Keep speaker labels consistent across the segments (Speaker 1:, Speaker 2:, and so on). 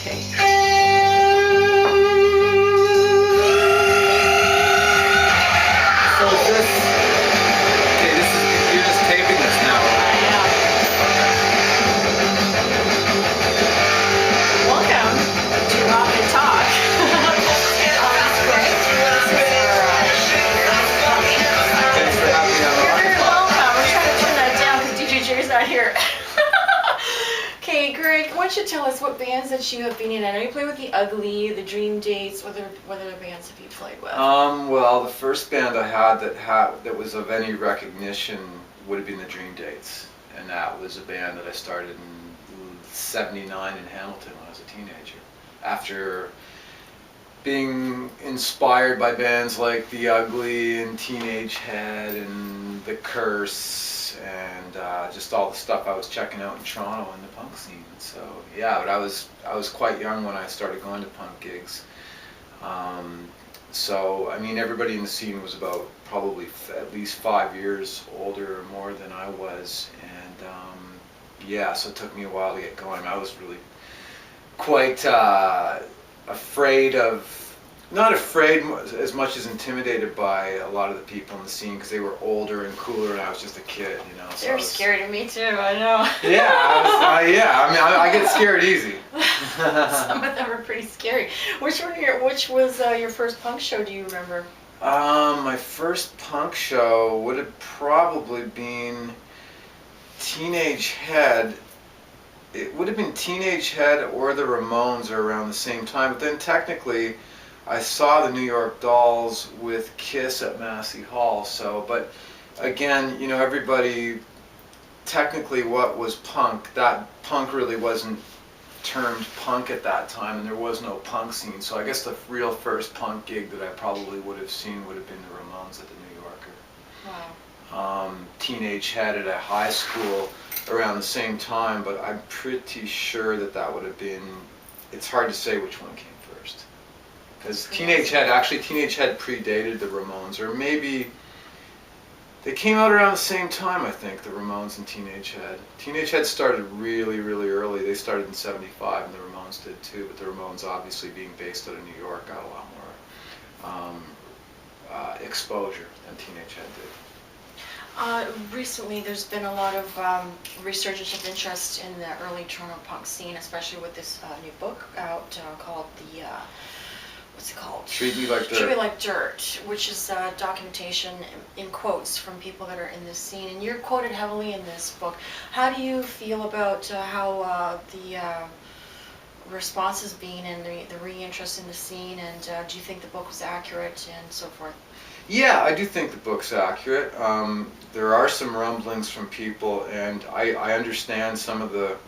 Speaker 1: So is this, okay, this is, you're just taping this now.
Speaker 2: Welcome to Rock and Talk.
Speaker 1: Thanks for having me on
Speaker 2: You're
Speaker 1: Rock
Speaker 2: very
Speaker 1: and Talk.
Speaker 2: welcome. We're trying to turn that down because DJ Jerry's not here. Okay, Greg, why don't you tell us what bands that you have been in? I know you play with The Ugly, The Dream Dates. What other bands have you played with?
Speaker 1: Well, the first band I had that was of any recognition would have been the Dream Dates, and that was a band that I started in '79 in Hamilton when I was a teenager. After being inspired by bands like The Ugly and Teenage Head and The Curse and just all the stuff I was checking out in Toronto in the punk scene. So yeah, but I was quite young when I started going to punk gigs. So I mean, everybody in the scene was about probably at least 5 years older or more than I was, and yeah, so it took me a while to get going. I was really quite afraid of, not afraid as much as intimidated by a lot of the people in the scene because they were older and cooler, and I was just a kid, you know. So
Speaker 2: They're scary to me too, I know.
Speaker 1: Yeah, yeah. I mean, I get scared easy.
Speaker 2: Some of them are pretty scary. Which was your first punk show? Do you remember?
Speaker 1: My first punk show would have probably been Teenage Head. It would have been Teenage Head or the Ramones are around the same time, but then technically I saw the New York Dolls with Kiss at Massey Hall. So, but again, you know, everybody, technically what was punk, that punk really wasn't termed punk at that time, and there was no punk scene. So I guess the real first punk gig that I probably would have seen would have been the Ramones at the New Yorker.
Speaker 2: Wow.
Speaker 1: Teenage Head at a high school around the same time, but I'm pretty sure that would have been, it's hard to say which one came first. Because Teenage Head predated the Ramones, or maybe they came out around the same time, I think, the Ramones and Teenage Head. Teenage Head started really, really early. They started in '75, and the Ramones did too, but the Ramones, obviously being based out of New York, got a lot more exposure than Teenage Head did.
Speaker 2: Recently, there's been a lot of resurgence of interest in the early Toronto punk scene, especially with this new book out called what's it called?
Speaker 1: Treat Me Like Dirt.
Speaker 2: Treat Me Like Dirt, which is documentation in quotes from people that are in this scene. And you're quoted heavily in this book. How do you feel about how the response has been and the re-interest in the scene? And do you think the book was accurate and so forth?
Speaker 1: Yeah, I do think the book's accurate. There are some rumblings from people, and I understand some of the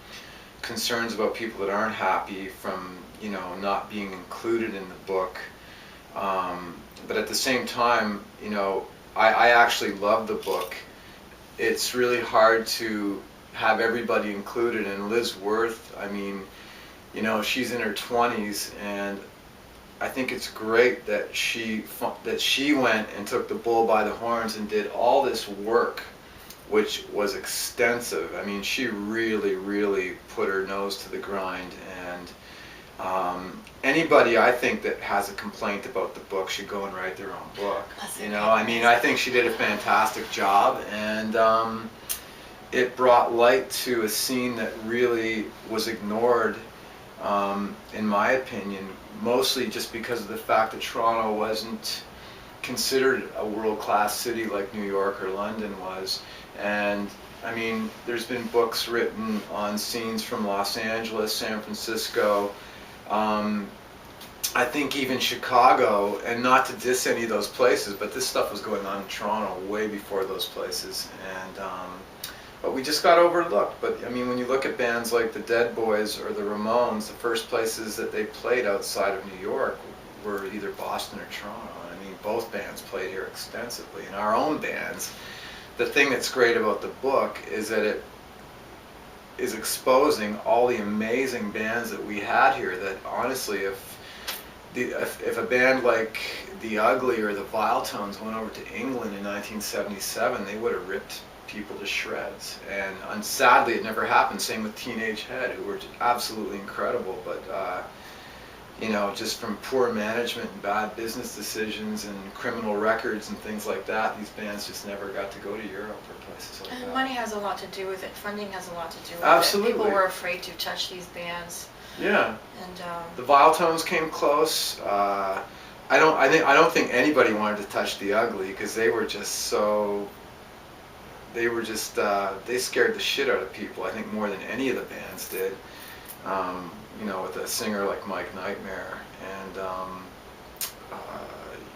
Speaker 1: concerns about people that aren't happy from, you know, not being included in the book. But at the same time, you know, I actually love the book. It's really hard to have everybody included, and Liz Worth, I mean, you know, she's in her 20s, and I think it's great that she went and took the bull by the horns and did all this work, which was extensive. I mean, she really, really put her nose to the grind, and anybody, I think, that has a complaint about the book should go and write their own book. You know, I mean, I think she did a fantastic job, and it brought light to a scene that really was ignored, in my opinion, mostly just because of the fact that Toronto wasn't considered a world-class city like New York or London was. And I mean, there's been books written on scenes from Los Angeles, San Francisco, I think even Chicago, and not to diss any of those places, but this stuff was going on in Toronto way before those places. And but we just got overlooked. But I mean, when you look at bands like the Dead Boys or the Ramones, the first places that they played outside of New York were either Boston or Toronto. I mean, both bands played here extensively. And our own bands, the thing that's great about the book is that it is exposing all the amazing bands that we had here, that honestly, if a band like The Ugly or the Vile Tones went over to England in 1977, they would have ripped people to shreds. And sadly, it never happened. Same with Teenage Head, who were absolutely incredible, but you know, just from poor management and bad business decisions and criminal records and things like that, these bands just never got to go to Europe or places like
Speaker 2: And
Speaker 1: that.
Speaker 2: money has a lot to do with it. Funding has a lot to do with
Speaker 1: Absolutely.
Speaker 2: it. People were afraid to touch these bands.
Speaker 1: Yeah.
Speaker 2: And
Speaker 1: The Vile Tones came close. I don't think anybody wanted to touch the Ugly because they were just so. They scared the shit out of people. I think more than any of the bands did. You know, with a singer like Mike Nightmare and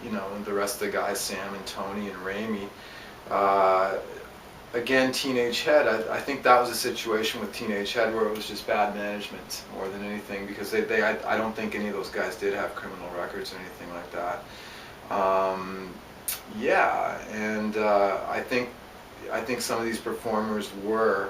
Speaker 1: you know, and the rest of the guys, Sam and Tony and Ramey. Again, Teenage Head, I think that was a situation with Teenage Head where it was just bad management more than anything, because I don't think any of those guys did have criminal records or anything like that. Yeah, and I think some of these performers were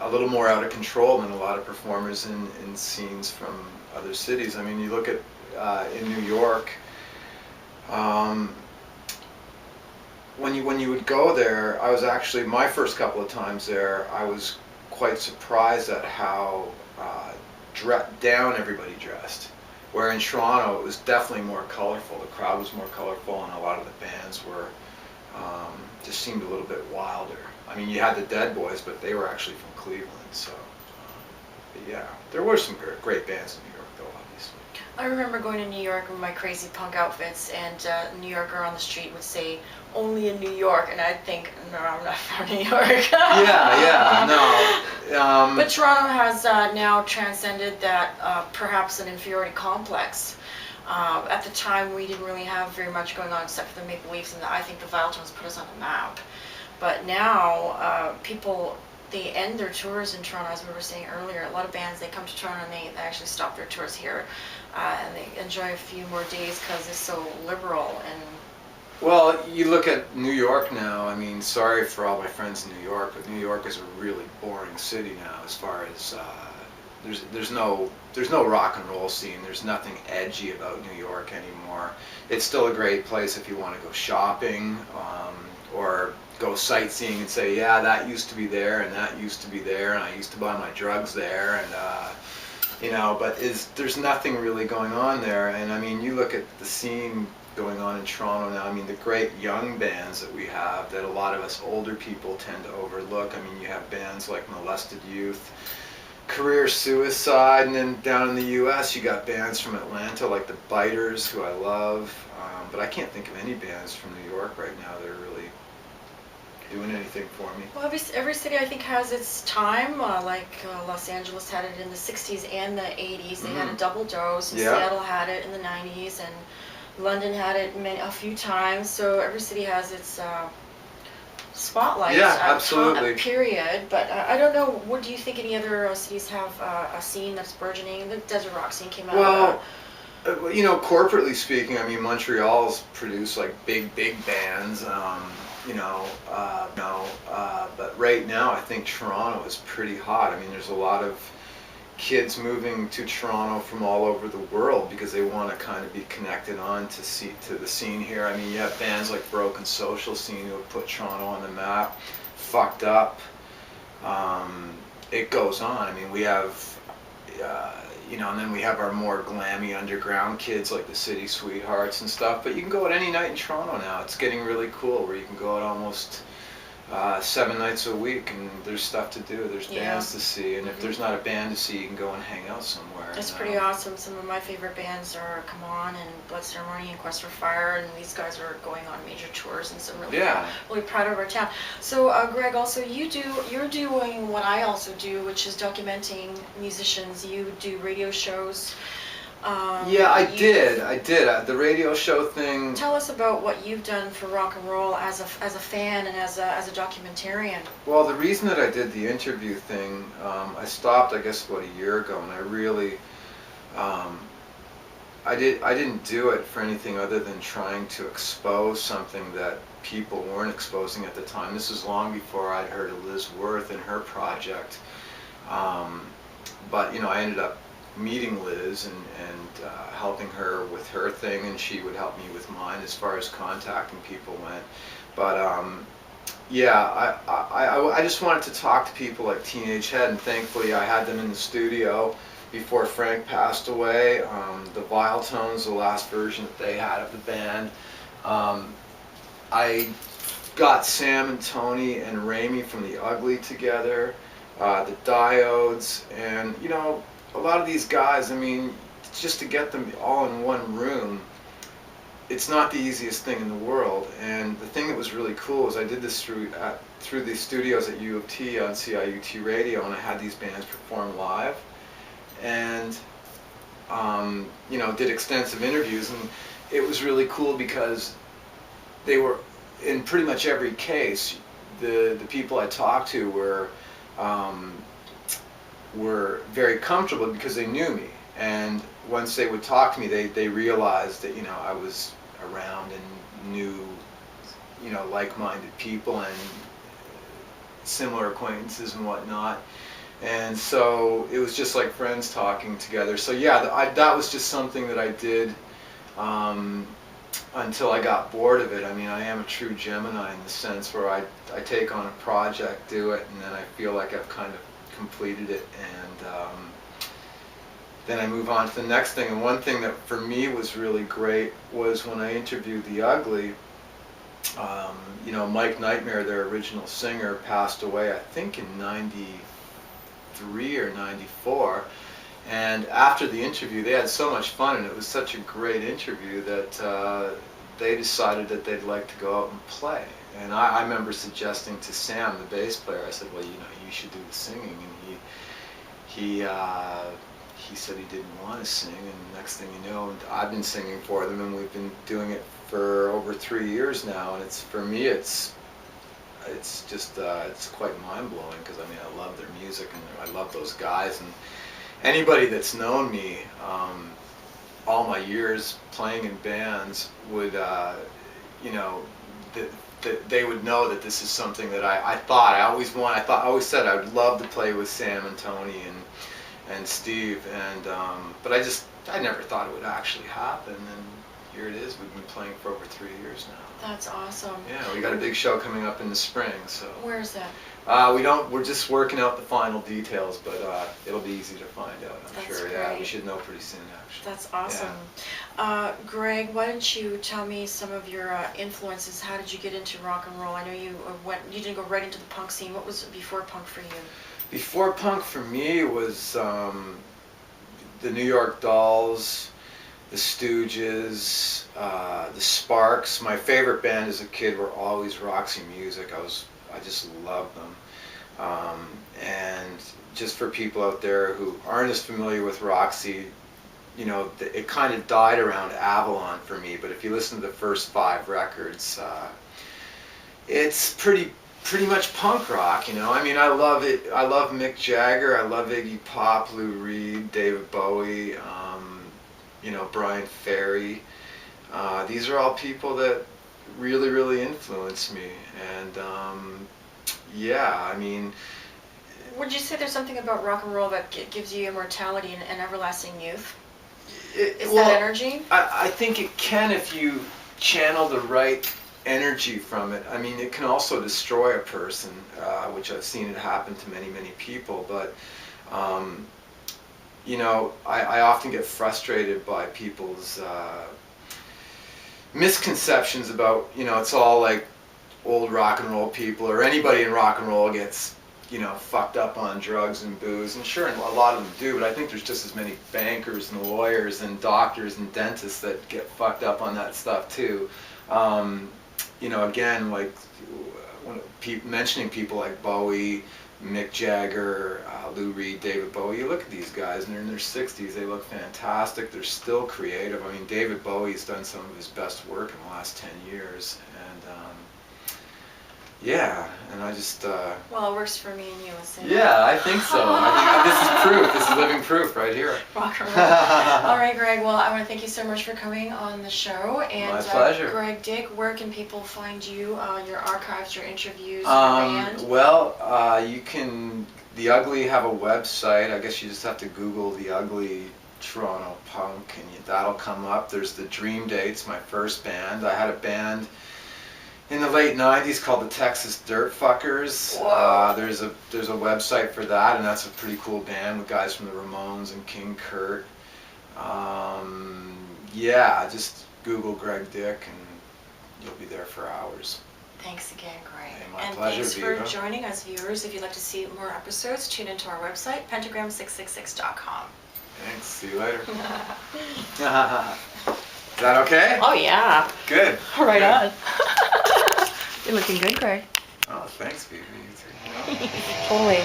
Speaker 1: a little more out of control than a lot of performers in scenes from other cities. I mean, you look at in New York. When you would go there, I was actually, my first couple of times there, I was quite surprised at how down everybody dressed. Where in Toronto, it was definitely more colorful. The crowd was more colorful, and a lot of the bands were just seemed a little bit wilder. I mean, you had the Dead Boys, but they were actually from Cleveland, so. But yeah, there were some great bands in New York, though, obviously.
Speaker 2: I remember going to New York with my crazy punk outfits, and a New Yorker on the street would say, "Only in New York," and I'd think, no, I'm not from New York.
Speaker 1: Yeah, no.
Speaker 2: But Toronto has now transcended that, perhaps an inferiority complex. At the time, we didn't really have very much going on except for the Maple Leafs, and I think the Vile Tones put us on the map. But now, people, they end their tours in Toronto, as we were saying earlier. A lot of bands, they come to Toronto and they actually stop their tours here, and they enjoy a few more days because it's so liberal. And
Speaker 1: Well, you look at New York now. I mean, sorry for all my friends in New York, but New York is a really boring city now. As far as there's no rock and roll scene. There's nothing edgy about New York anymore. It's still a great place if you want to go shopping or go sightseeing and say, yeah, that used to be there and that used to be there, and I used to buy my drugs there, and you know. But there's nothing really going on there. And I mean, you look at the scene going on in Toronto now. I mean, the great young bands that we have that a lot of us older people tend to overlook. I mean, you have bands like Molested Youth, Career Suicide, and then down in the U.S. you got bands from Atlanta like the Biters, who I love, but I can't think of any bands from New York right now that are really doing anything for me.
Speaker 2: well, every city I think has its time. Los Angeles had it in the '60s and the '80s. They had a double dose. And
Speaker 1: Yeah.
Speaker 2: Seattle had it in the '90s, and London had it a few times. So every city has its spotlight.
Speaker 1: Yeah, absolutely.
Speaker 2: Period. But I don't know. What do you think? Any other cities have a scene that's burgeoning? The Desert Rock scene came out.
Speaker 1: Well, you know, corporately speaking, I mean, Montreal's produced like big bands. You know, but right now I think Toronto is pretty hot. I mean, there's a lot of kids moving to Toronto from all over the world because they want to kind of be connected on to the scene here. I mean, you have bands like Broken Social Scene who have put Toronto on the map. Fucked Up. It goes on. I mean, we have, you know, and then we have our more glammy underground kids like the City Sweethearts and stuff. But you can go out any night in Toronto now. It's getting really cool where you can go out almost 7 nights a week, and there's stuff to do. There's bands to see, and if there's not a band to see, you can go and hang out somewhere.
Speaker 2: It's pretty awesome. Some of my favorite bands are Come On and Blood Ceremony and Quest for Fire, and these guys are going on major tours, and so I'm really proud of our town. So, Greg, also you're doing what I also do, which is documenting musicians. You do radio shows.
Speaker 1: Yeah, I did. The radio show thing.
Speaker 2: Tell us about what you've done for rock and roll as a fan and as a documentarian.
Speaker 1: Well, the reason that I did the interview thing, I stopped, I guess, about a year ago, and I really, I didn't do it for anything other than trying to expose something that people weren't exposing at the time. This was long before I'd heard of Liz Worth and her project. But you know, I ended up meeting Liz and helping her with her thing, and she would help me with mine as far as contacting people went. But yeah, I just wanted to talk to people like Teenage Head, and thankfully I had them in the studio before Frank passed away. The Vile Tones, the last version that they had of the band. I got Sam and Tony and Ramey from The Ugly together, the Diodes, and you know, a lot of these guys, I mean, just to get them all in one room, it's not the easiest thing in the world. And the thing that was really cool is I did this through the studios at U of T on CIUT radio, and I had these bands perform live, and you know, did extensive interviews, and it was really cool because they were, in pretty much every case, the people I talked to were very comfortable because they knew me, and once they would talk to me, they realized that, you know, I was around and knew, you know, like-minded people and similar acquaintances and whatnot, and so it was just like friends talking together. So yeah, that was just something that I did until I got bored of it. I mean, I am a true Gemini in the sense where I take on a project, do it, and then I feel like I've kind of completed it, and then I move on to the next thing. And one thing that for me was really great was when I interviewed The Ugly. You know, Mike Nightmare, their original singer, passed away, I think in '93 or '94. And after the interview, they had so much fun, and it was such a great interview that they decided that they'd like to go out and play. And I remember suggesting to Sam, the bass player, I said, well, you know, you should do the singing. And he said he didn't want to sing, and next thing you know, I've been singing for them, and we've been doing it for over 3 years now. And it's, for me, it's just it's quite mind-blowing, because I mean, I love their music and I love those guys. And anybody that's known me all my years playing in bands would, you know, they would know that this is something that I always said I would love to play with Sam and Tony and Steve, and but I never thought it would actually happen, and here it is. We've been playing for over 3 years now.
Speaker 2: That's awesome.
Speaker 1: Yeah, we got a big show coming up in the spring, so.
Speaker 2: Where is that?
Speaker 1: We're just working out the final details, but it'll be easy to find out, I'm
Speaker 2: That's
Speaker 1: sure.
Speaker 2: great.
Speaker 1: Yeah, we should know pretty soon, actually.
Speaker 2: That's awesome. Greg, why don't you tell me some of your influences? How did you get into rock and roll? I know you didn't go right into the punk scene. What was before punk for you?
Speaker 1: Before punk for me was the New York Dolls, the Stooges, the Sparks. My favorite band as a kid were always Roxy Music. I just loved them. And just for people out there who aren't as familiar with Roxy, you know, it kind of died around Avalon for me, but if you listen to the first 5 records, it's pretty much punk rock, you know. I mean, I love it. I love Mick Jagger, I love Iggy Pop, Lou Reed, David Bowie, you know, Brian Ferry. These are all people that really, really influenced me, and yeah, I mean.
Speaker 2: Would you say there's something about rock and roll that gives you immortality and everlasting youth? Is that energy?
Speaker 1: I think it can, if you channel the right energy from it. I mean, it can also destroy a person, which I've seen it happen to many, many people, but you know, I often get frustrated by people's misconceptions about, you know, it's all like old rock and roll people, or anybody in rock and roll gets, you know, fucked up on drugs and booze, and sure, a lot of them do, but I think there's just as many bankers and lawyers and doctors and dentists that get fucked up on that stuff too. You know, again, like mentioning people like Bowie, Mick Jagger, Lou Reed, David Bowie, you look at these guys and they're in their 60s, they look fantastic, they're still creative. I mean, David Bowie's done some of his best work in the last 10 years, and yeah, and I just,
Speaker 2: Well, it works for me and you. So
Speaker 1: yeah, I think so. I think this is proof. This is living proof right here.
Speaker 2: Rock and roll. All right, Greg. Well, I want to thank you so much for coming on the show. And
Speaker 1: My pleasure.
Speaker 2: Greg Dick, where can people find you? Your archives, your interviews, your band.
Speaker 1: Well, you can. The Ugly have a website. I guess you just have to Google The Ugly Toronto Punk, and that'll come up. There's the Dream Dates, my first band. I had a band in the late '90s called the Texas Dirt Fuckers. There's a website for that, and that's a pretty cool band with guys from the Ramones and King Kurt. Yeah, just Google Greg Dick, and you'll be there for hours.
Speaker 2: Thanks again, Greg.
Speaker 1: Hey, my
Speaker 2: and
Speaker 1: pleasure,
Speaker 2: thanks for
Speaker 1: Viva.
Speaker 2: joining us, viewers. If you'd like to see more episodes, tune into our website, pentagram666.com.
Speaker 1: Thanks. See you later. Is that okay?
Speaker 2: Oh, yeah.
Speaker 1: Good.
Speaker 2: Right
Speaker 1: Good.
Speaker 2: on. You're looking good, Greg.
Speaker 1: Oh, thanks, baby. You too.
Speaker 2: Totally.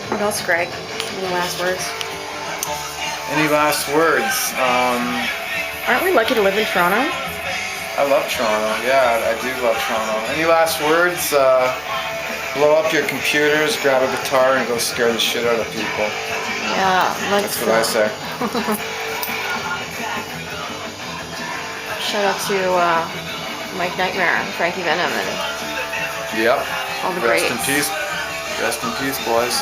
Speaker 2: What else, Greg? Any last words?
Speaker 1: Any last words?
Speaker 2: Aren't we lucky to live in Toronto?
Speaker 1: I love Toronto. Yeah, I do love Toronto. Any last words? Blow up your computers, grab a guitar, and go scare the shit out of people.
Speaker 2: Yeah,
Speaker 1: That's what I say.
Speaker 2: Shout out to Mike Nightmare, Frankie Venom, and
Speaker 1: Yep.
Speaker 2: all the
Speaker 1: Rest
Speaker 2: greats.
Speaker 1: in peace. Rest in peace, boys.